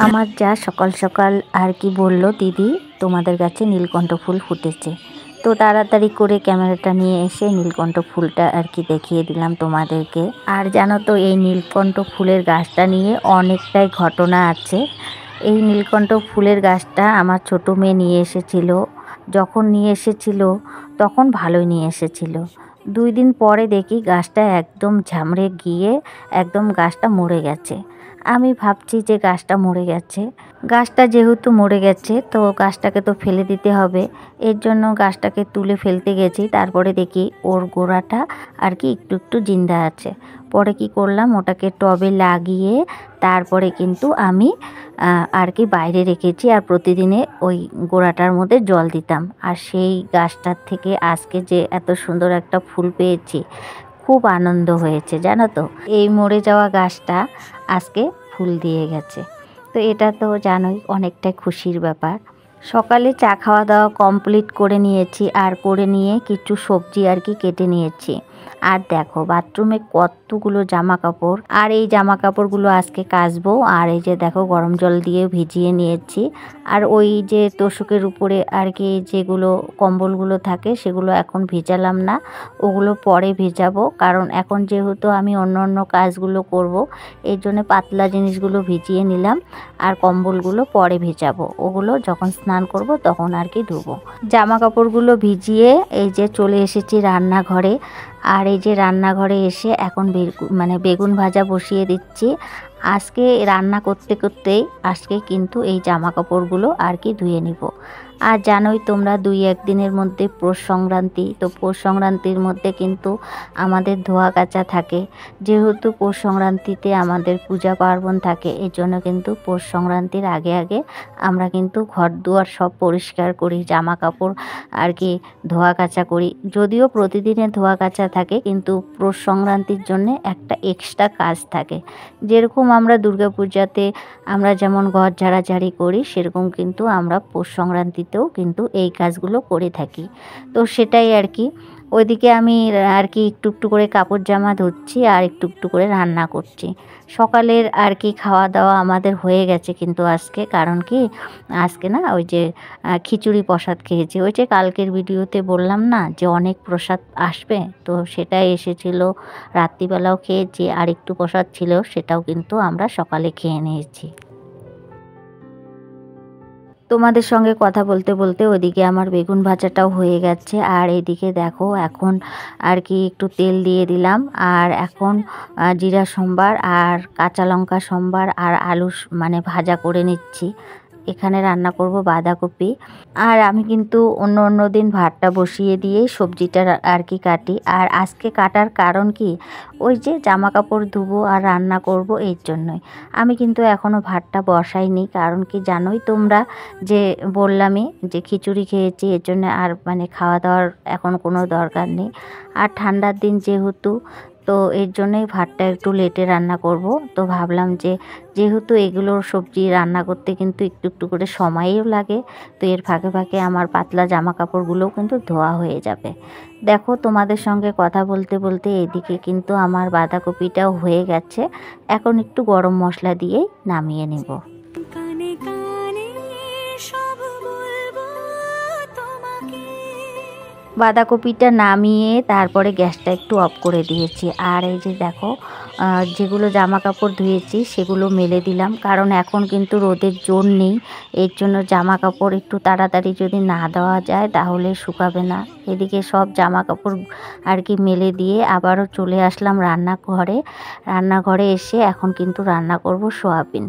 আমার যা সকাল সকাল আর কি বলল, দিদি তোমাদের গাছে নীলকণ্ঠ ফুল ফুটেছে। তো তাড়াতাড়ি করে ক্যামেরাটা নিয়ে এসে নীলকণ্ঠ ফুলটা আর কি দেখিয়ে দিলাম তোমাদেরকে। আর জানো তো, এই নীলকণ্ঠ ফুলের গাছটা নিয়ে অনেকটাই ঘটনা আছে। এই নীলকণ্ঠ ফুলের গাছটা আমার ছোটো মেয়ে নিয়ে এসেছিল। যখন নিয়ে এসেছিল তখন ভালোই নিয়ে এসেছিল। 2 দিন পরে দেখি গাছটা একদম ঝামড়ে গিয়ে একদম গাছটা মরে গেছে। আমি ভাবছি যে গাছটা মরে গেছে। গাছটা যেহেতু মরে গেছে তো গাছটাকে তো ফেলে দিতে হবে। এর জন্য গাছটাকে তুলে ফেলতে গেছি, তারপরে দেখি ওর গোড়াটা আর কি একটু একটু জিন্দা আছে। পরে কি করলাম, ওটাকে টবে লাগিয়ে তারপরে কিন্তু আমি আর কি বাইরে রেখেছি। আর প্রতিদিনে ওই গোড়াটার মধ্যে জল দিতাম। আর সেই গাছটার থেকে আজকে যে এত সুন্দর একটা ফুল পেয়েছি, খুব আনন্দ হয়েছে জানো তো। এই মরে যাওয়া গাছটা আজকে ফুল দিয়ে গেছে, তো এটা তো জানোই অনেকটাই খুশির ব্যাপার। সকালে চা খাওয়া দাওয়া কমপ্লিট করে নিয়েছি, আর করে নিয়ে কিছু সবজি আর কি কেটে নিয়েছি। আর দেখো বাথরুমে কতগুলো জামা কাপড়, আর এই জামা কাপড়গুলো আজকে কাচবো। আর এই যে দেখো গরম জল দিয়ে ভিজিয়ে নিয়েছি। আর ওই যে তোষকের উপরে আর কি যেগুলো কম্বলগুলো থাকে সেগুলো এখন ভিজালাম না, ওগুলো পরে ভিজাবো। কারণ এখন যেহেতু আমি অন্য অন্য কাজগুলো করব, এই জন্য পাতলা জিনিসগুলো ভিজিয়ে নিলাম। আর কম্বলগুলো পরে ভিজাবো, ওগুলো যখন স্নান করব তখন আর কি ধুবো। জামা কাপড়গুলো ভিজিয়ে এই যে চলে এসেছি রান্নাঘরে। আর এই যে রান্নাঘরে এসে এখন বেগুন ভাজা বসিয়ে দিচ্ছি। আজকে রান্না করতে করতেই আজকে কিন্তু এই জামা কাপড়গুলো আর কি ধুয়ে নিব। আর জানোই তোমরা 2-1 দিনের মধ্যে পৌষ সংক্রান্তি, তো পৌষ সংক্রান্তির মধ্যে কিন্তু আমাদের ধোয়া কাচা থাকে। যেহেতু পৌষ সংক্রান্তিতে আমাদের পূজা পার্বণ থাকে, এর জন্য কিন্তু পৌষ সংক্রান্তির আগে আগে আমরা কিন্তু ঘর দুয়ার সব পরিষ্কার করি, জামা কাপড় আর কি ধোয়া কাচা করি। যদিও প্রতিদিনে ধোয়া কাচা থাকে, কিন্তু পৌষ সংক্রান্তির জন্য একটা এক্সট্রা কাজ থাকে। যেরকম আমরা দুর্গাপূজাতে আমরা যেমন ঘর ঝাড়াঝাড়ি করি, সেরকম কিন্তু আমরা পৌষ সংক্রান্তিতেও কিন্তু এই কাজগুলো করে থাকি। তো সেটাই আর কি। ওইদিকে আমি আর কি একটু একটু করে কাপড় জামা ধুচ্ছি আর একটু একটু করে রান্না করছি। সকালের আর কি খাওয়া দাওয়া আমাদের হয়ে গেছে কিন্তু আজকে, কারণ কি আজকে না ওই যে খিচুড়ি প্রসাদ খেয়েছি। ওই যে কালকের ভিডিওতে বললাম না যে অনেক প্রসাদ আসবে, তো সেটাই এসেছিল। রাত্রিবেলাও খেয়েছি, আর একটু প্রসাদ ছিল, সেটাও কিন্তু আমরা সকালে খেয়ে নিয়েছি। তোমাদের সঙ্গে কথা বলতে বলতে ওদিকে আমার বেগুন ভাজাটাও হয়ে গেছে। আর এদিকে দেখো এখন আর কি একটু তেল দিয়ে দিলাম। আর এখন জিরা সম্বার আর কাঁচা লঙ্কা সম্বার আর আলু মানে ভাজা করে নিচ্ছি। এখানে রান্না করব বাঁধাকপি। আর আমি কিন্তু অন্য অন্য দিন ভাতটা বসিয়ে দিয়ে সবজিটা আর কি কাটি। আর আজকে কাটার কারণ কি, ওই যে জামা কাপড় ধুবো আর রান্না করব, এর জন্যই। আমি কিন্তু এখনও ভাতটা বসাইনি, কারণ কি জানোই তোমরা যে বললামই যে খিচুড়ি খেয়েছি, এর জন্য আর মানে খাওয়া দাওয়ার এখন কোনো দরকার নেই। আর ঠান্ডার দিন যেহেতু, তো এর জন্যই ভাতটা একটু লেটে রান্না করব। তো ভাবলাম যে যেহেতু এগুলোর সবজি রান্না করতে কিন্তু একটু একটু করে সময়ও লাগে, তো এর ফাঁকে ফাঁকে আমার পাতলা জামা কাপড়গুলোও কিন্তু ধোয়া হয়ে যাবে। দেখো তোমাদের সঙ্গে কথা বলতে বলতে এদিকে কিন্তু আমার বাঁধাকপিটাও হয়ে গেছে। এখন একটু গরম মশলা দিয়েই নামিয়ে নেব। বাঁধাকপিটা নামিয়ে তারপরে গ্যাসটা একটু অফ করে দিয়েছি। আর এই যে দেখো যেগুলো জামা কাপড় ধুয়েছি সেগুলো মেলে দিলাম, কারণ এখন কিন্তু রোদের জোর নেই। এর জন্য জামা কাপড় একটু তাড়াতাড়ি যদি না দেওয়া যায় তাহলে শুকাবে না। এদিকে সব জামা কাপড় আর কি মেলে দিয়ে আবারও চলে আসলাম রান্নাঘরে। রান্নাঘরে এসে এখন কিন্তু রান্না করব সোয়াবিন।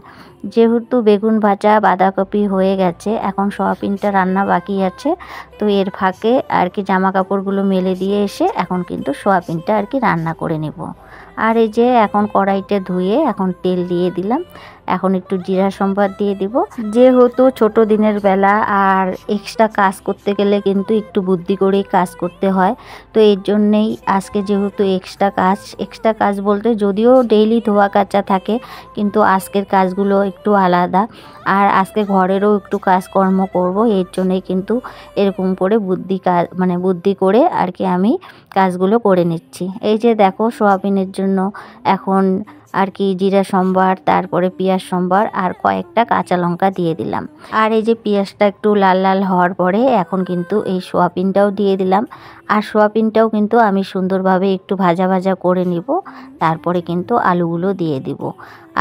যেহেতু বেগুন ভাজা বাঁধাকপি হয়ে গেছে, এখন সোয়াবিনটা রান্না বাকি আছে। তো এর ফাঁকে আর কি জামা কাপড়গুলো মেলে দিয়ে এসে এখন কিন্তু সোয়াবিনটা আর কি রান্না করে নেব। আর এই যে এখন কড়াইটা ধুয়ে এখন তেল দিয়ে দিলাম। এখন একটু জিরা সম্বার দিয়ে দিব। যেহেতু ছোট দিনের বেলা, আর এক্সট্রা কাজ করতে গেলে কিন্তু একটু বুদ্ধি করেই কাজ করতে হয়। তো এর জন্যেই আজকে যেহেতু এক্সট্রা কাজ বলতে যদিও ডেইলি ধোয়া কাচা থাকে, কিন্তু আজকের কাজগুলো একটু আলাদা। আর আজকে ঘরেরও একটু কাজকর্ম করব, এর জন্যই কিন্তু এরকম করে বুদ্ধি করে আর কি আমি কাজগুলো করে নিচ্ছি। এই যে দেখো সোয়াবিনের জন্য এখন আর কি জিরা সম্বার, তারপরে পেঁয়াজ সম্বার আর কয়েকটা কাঁচা লঙ্কা দিয়ে দিলাম। আর এই যে পেঁয়াজটা একটু লাল লাল হওয়ার পরে এখন কিন্তু এই সোয়াবিনটাও দিয়ে দিলাম। আর সোয়াবিনটাও কিন্তু আমি সুন্দরভাবে একটু ভাজা ভাজা করে নিব, তারপরে কিন্তু আলুগুলো দিয়ে দিব।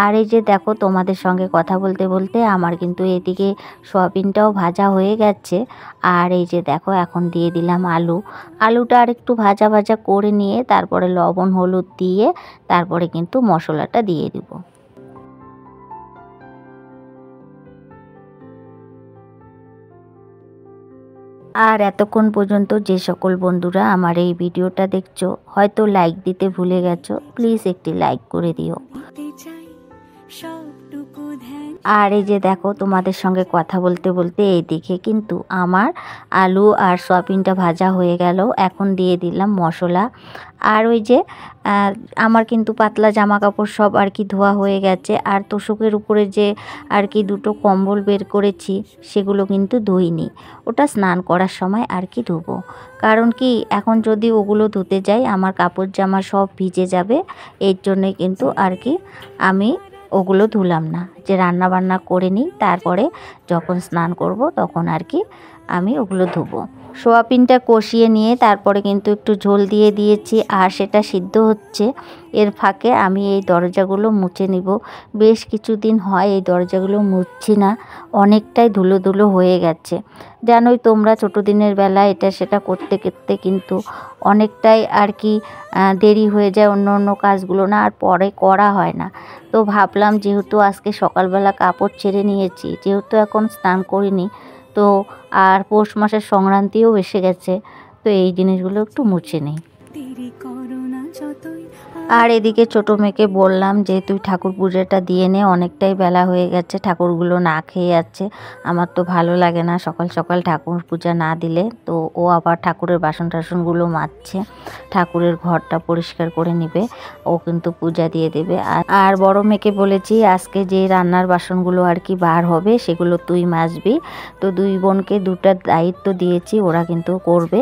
আর এই যে দেখো তোমাদের সঙ্গে কথা বলতে বলতে আমার কিন্তু এদিকে সোয়াবিনটাও ভাজা হয়ে গেছে। আর এই যে দেখো এখন দিয়ে দিলাম আলুটা আর একটু ভাজা ভাজা করে নিয়ে তারপরে লবণ হলুদ দিয়ে তারপরে কিন্তু মশলাটা দিয়ে দিব। আর এতক্ষণ পর্যন্ত যে সকল বন্ধুরা আমার এই ভিডিওটা দেখছো হয়তো লাইক দিতে ভুলে গেছো, প্লিজ একটি লাইক করে দিও। আর এই যে দেখো তোমাদের সঙ্গে কথা বলতে বলতে এইদিকে কিন্তু আমার আলু আর সয়াবিনটা ভাজা হয়ে গেল। এখন দিয়ে দিলাম মশলা। আর ওই যে আমার কিন্তু পাতলা জামা কাপড় সব আর কি ধোয়া হয়ে গেছে। আর তোশকের উপরে যে আর কি দুটো কম্বল বের করেছি সেগুলো কিন্তু ধুইনি, ওটা স্নান করার সময় আর কি ধুবো। কারণ কি এখন যদি ওগুলো ধুতে যাই আমার কাপড় জামা সব ভিজে যাবে, এর জন্যে কিন্তু আর কি আমি ওগুলো ধুলাম না, যে রান্না বান্না করে নিই তারপরে যখন স্নান করব তখন আর কি আমি ওগুলো ধুবো। সোয়াবিনটা কষিয়ে নিয়ে তারপরে কিন্তু একটু ঝোল দিয়ে দিয়েছি আর সেটা সিদ্ধ হচ্ছে। এর ফাঁকে আমি এই দরজাগুলো মুছে নিব। বেশ কিছুদিন হয় এই দরজাগুলো মুছছি না, অনেকটাই ধুলো ধুলো হয়ে গেছে। জানোই তোমরা ছোটো দিনের বেলা এটা সেটা করতে করতে কিন্তু অনেকটাই আর কি দেরি হয়ে যায়, অন্য অন্য কাজগুলো না আর পরে করা হয় না। তো ভাবলাম যেহেতু আজকে সকালবেলা কাপড় ছেড়ে নিয়েছি, যেহেতু এখন স্নান করিনি, তো আর পৌষ মাসের সংক্রান্তিও এসে গেছে, তো এই জিনিসগুলো একটু মুছে নিই। আর এদিকে ছোটো মেয়েকে বললাম যে তুই ঠাকুর পুজোটা দিয়ে নে, অনেকটাই বেলা হয়ে গেছে, ঠাকুরগুলো না খেয়ে যাচ্ছে। আমার তো ভালো লাগে না সকাল সকাল ঠাকুর পূজা না দিলে। তো ও আবার ঠাকুরের বাসন টাসনগুলো মাজছে, ঠাকুরের ঘরটা পরিষ্কার করে নিবে, ও কিন্তু পূজা দিয়ে দেবে। আর বড় মেয়েকে বলেছি আজকে যে রান্নার বাসনগুলো আর কি বার হবে সেগুলো তুই মাজবি। তো দুই বোনকে দুটা দায়িত্ব দিয়েছি, ওরা কিন্তু করবে।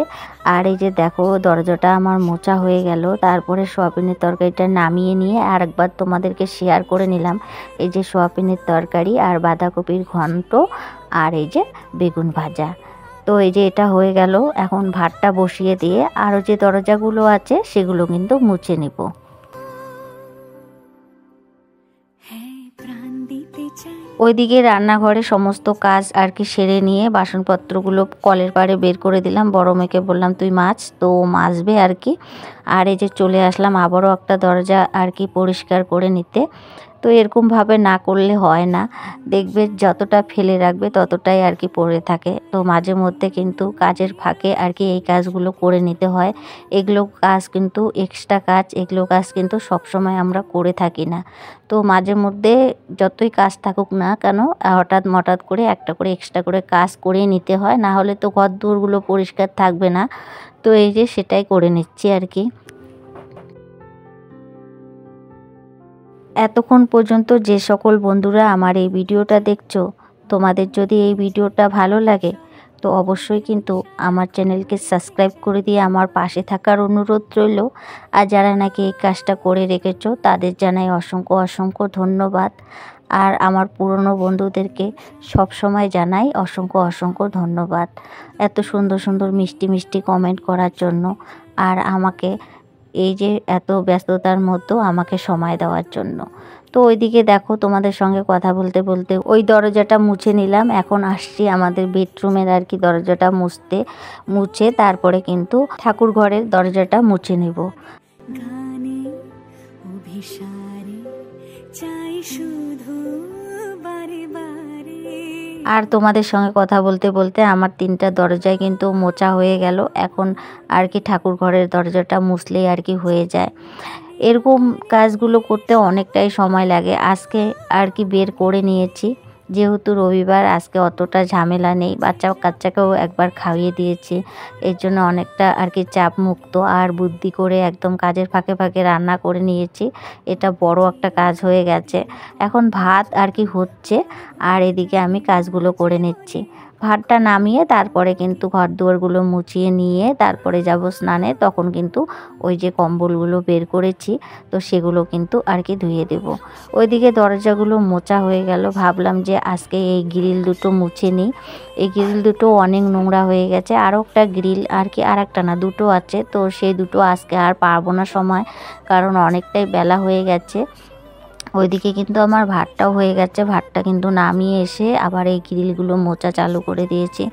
আর এই যে দেখো দরজাটা আমার মোছা হয়ে গেল। তারপরে সোয়াবিনের তরকারিটা নামিয়ে নিয়ে আর একবার তোমাদেরকে শেয়ার করে নিলাম। এই যে সোয়াবিনের তরকারি আর বাঁধাকপির ঘন্ট আর এই যে বেগুন ভাজা। তো এই যে এটা হয়ে গেল, এখন ভাতটা বসিয়ে দিয়ে আরও যে দরজাগুলো আছে সেগুলো কিন্তু মুছে নিব। ওইদিকে রান্নাঘরে সমস্ত কাজ আর কি সেরে নিয়ে বাসনপত্রগুলো কলের পাড়ে বের করে দিলাম। বড় মেয়েকে বললাম তুই মাছ, তো মাজবে আর কি। আর এই যে চলে আসলাম আবারও একটা দরজা আর কি পরিষ্কার করে নিতে। তো এরকমভাবে না করলে হয় না, দেখবে যতটা ফেলে রাখবে ততটাই আর কি পড়ে থাকে। তো মাঝে মধ্যে কিন্তু কাজের ফাঁকে আর কি এই কাজগুলো করে নিতে হয়। এগুলো কাজ কিন্তু এক্সট্রা কাজ, এগুলো কাজ কিন্তু সবসময় আমরা করে থাকি না। তো মাঝে মধ্যে যতই কাজ থাকুক না কেন হঠাৎ করে একটা করে এক্সট্রা করে কাজ করে নিতে হয়, না হলে তো ঘর দুয়ারগুলো পরিষ্কার থাকবে না। তো এই যে সেটাই করে নিচ্ছি আর কি। এতক্ষণ পর্যন্ত যে সকল বন্ধুরা আমার এই ভিডিওটা দেখছো, তোমাদের যদি এই ভিডিওটা ভালো লাগে তো অবশ্যই কিন্তু আমার চ্যানেলকে সাবস্ক্রাইব করে দিয়ে আমার পাশে থাকার অনুরোধ রইল। আর যারা নাকি এই কাজটা করে রেখেছো তাদের জানাই অসংখ্য অসংখ্য ধন্যবাদ। আর আমার পুরনো বন্ধুদেরকে সব সময় জানাই অসংখ্য অসংখ্য ধন্যবাদ এত সুন্দর সুন্দর মিষ্টি মিষ্টি কমেন্ট করার জন্য, আর আমাকে এই যে এত ব্যস্ততার মধ্যেও আমাকে সময় দেওয়ার জন্য। তো ওইদিকে দেখো তোমাদের সঙ্গে কথা বলতে বলতে ওই দরজাটা মুছে নিলাম। এখন আসছি আমাদের বেডরুমের আর কি দরজাটা মুছে তারপরে কিন্তু ঠাকুর ঘরের দরজাটা মুছে নেব। আর তোমাদের সঙ্গে কথা বলতে বলতে আমার 3টা দরজায় কিন্তু মোছা হয়ে গেল। এখন আর কি ঠাকুর ঘরের দরজাটা মুছলেই আর কি হয়ে যায়। এরকম কাজগুলো করতে অনেকটাই সময় লাগে। আজকে আর কি বের করে নিয়েছি, যেহেতু রবিবার আজকে অতটা ঝামেলা নেই, কাচ্চাকেও একবার খাইয়ে দিয়েছি, এর জন্য অনেকটা আর কি চাপ মুক্ত আর বুদ্ধি করে একদম কাজের ফাঁকে ফাঁকে রান্না করে নিয়েছি। এটা বড় একটা কাজ হয়ে গেছে। এখন ভাত আর কি হচ্ছে আর এদিকে আমি কাজগুলো করে নিচ্ছি। ভাতটা নামিয়ে তারপরে কিন্তু ঘর দুয়ারগুলো মুছিয়ে নিয়ে তারপরে যাব স্নানে। তখন কিন্তু ওই যে কম্বলগুলো বের করেছি তো সেগুলো কিন্তু আর কি ধুয়ে দেব। ওইদিকে দরজাগুলো মোছা হয়ে গেল, ভাবলাম যে আজকে এই গ্রিল দুটো মুছে নিই। এই গ্রিল দুটো অনেক নোংরা হয়ে গেছে, আরও একটা গ্রিল আর কি, আর একটা না দুটো আছে, তো সেই দুটো আজকে আর পারবো না সময়, কারণ অনেকটাই বেলা হয়ে গেছে। ওইদিকে কিন্তু আমার ভাতটাও হয়ে গেছে, ভাতটা কিন্তু নামিয়ে এসে আবার এই গ্রিলগুলো মোছা চালু করে দিয়েছি।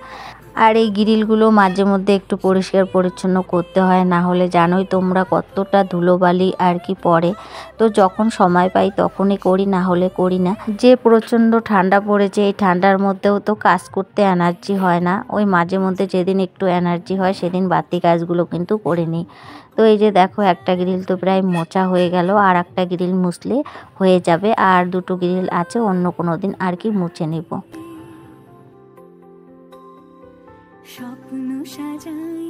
আর এই গ্রিলগুলো মাঝে মধ্যে একটু পরিষ্কার পরিচ্ছন্ন করতে হয়, না হলে জানোই তোমরা কতটা ধুলোবালি আর কি পড়ে। তো যখন সময় পাই তখনই করি, না হলে করি না। যে প্রচণ্ড ঠান্ডা পড়েছে, এই ঠান্ডার মধ্যেও তো কাজ করতে এনার্জি হয় না, ওই মাঝে মধ্যে যেদিন একটু এনার্জি হয় সেদিন বাড়তি কাজগুলো কিন্তু করে নিই। তো এই যে দেখো একটা গ্রিল তো প্রায় মোছা হয়ে গেল, আর একটা গ্রিল মুছলে হয়ে যাবে, আর দুটো গ্রিল আছে অন্য কোনো দিন আর কি মুছে নেব। স্বপ্ন সাজাই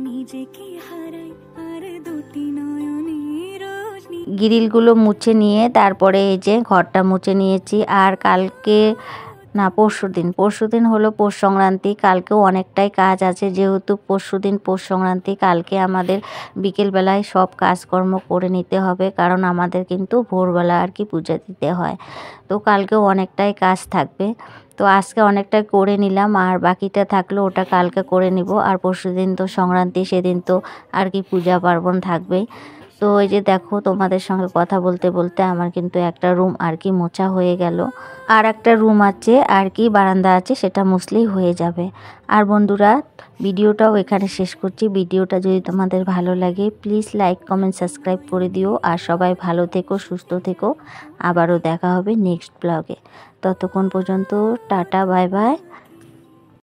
নিজেকে হারাই আর দুটি নয়নের গ্রিলগুলো মুছে নিয়ে তারপরে এই যে ঘরটা মুছে নিয়েছি। আর কালকে না পরশুদিন হলো পৌষ সংক্রান্তি, কালকেও অনেকটাই কাজ আছে, যেহেতু পরশুদিন পৌষ সংক্রান্তি। কালকে আমাদের বিকেলবেলায় সব কাজকর্ম করে নিতে হবে, কারণ আমাদের কিন্তু ভোরবেলা আর কি পূজা দিতে হয়। তো কালকেও অনেকটাই কাজ থাকবে, তো আজকে অনেকটাই করে নিলাম, আর বাকিটা থাকলো ওটা কালকে করে নিব। আর পরশুদিন তো সংক্রান্তি, সেদিন তো আর কি পূজা পার্বণ থাকবেই। তো এই যে দেখো তোমাদের সঙ্গে কথা বলতে বলতে আমার কিন্তু একটা রুম আর কি মোছা হয়ে গেল, আর একটা রুম আছে আর কি বারান্দা আছে, সেটা মুছলেই হয়ে যাবে। আর বন্ধুরা ভিডিওটাও এখানে শেষ করছি। ভিডিওটা যদি তোমাদের ভালো লাগে প্লিজ লাইক কমেন্ট সাবস্ক্রাইব করে দিও, আর সবাই ভালো থেকো সুস্থ থেকো। আবারও দেখা হবে নেক্সট ব্লগে, ততক্ষণ পর্যন্ত টাটা বাই বাই।